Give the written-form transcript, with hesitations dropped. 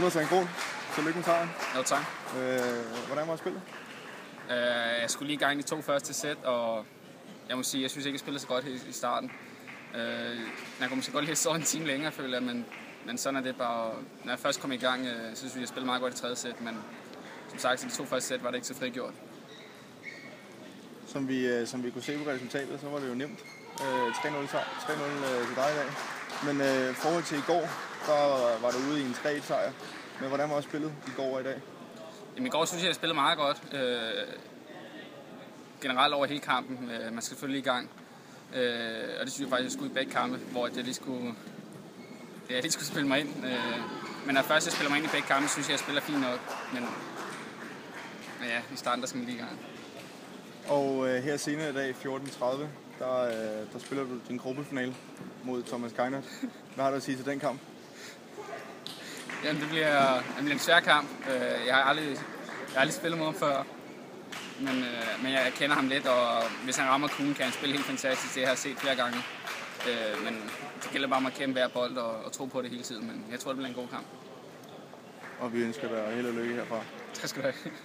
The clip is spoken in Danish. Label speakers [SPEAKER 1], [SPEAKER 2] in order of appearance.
[SPEAKER 1] Jonas Grun, tillykke med sejren.
[SPEAKER 2] Jo, tak.
[SPEAKER 1] Hvordan var spillet?
[SPEAKER 2] Jeg skulle lige i gang i de 2 første sæt, og jeg må sige, jeg synes ikke, jeg spillede så godt i starten. Jeg kunne måske godt lige stå en time længere, føler jeg, men sådan er det bare. Når jeg først kom i gang, så synes jeg spillede meget godt i 3. sæt, men som sagt, i de 2 første sæt var det ikke så frigjort.
[SPEAKER 1] Som vi kunne se på resultatet, så var det jo nemt. 3-0 til dig i dag. Men i forhold til i går, der var du ude i en 3-1-sejr. Men hvordan var spillet i går og i dag?
[SPEAKER 2] Jamen, i går synes jeg spillede meget godt. Generelt over hele kampen. Man skal selvfølgelig i gang. Og det synes jeg faktisk, jeg skulle i begge kampe, hvor de skulle spille mig ind. Men når først jeg spiller mig ind i begge kampe, synes jeg spiller fint nok. Men ja, i starten der skal man lige i gang.
[SPEAKER 1] Og her senere i dag, 14.30, der spiller du din gruppefinale mod Thomas Keinert. Hvad har du at sige til den kamp?
[SPEAKER 2] Jamen, det bliver en svær kamp. Jeg har aldrig spillet mod ham før. Men jeg kender ham lidt, og hvis han rammer kuglen, kan han spille helt fantastisk. Det har jeg set flere gange. Men det gælder bare om at kæmpe hver bold og tro på det hele tiden. Men jeg tror, det bliver en god kamp.
[SPEAKER 1] Og vi ønsker dig held og lykke herfra.
[SPEAKER 2] Tak skal du have.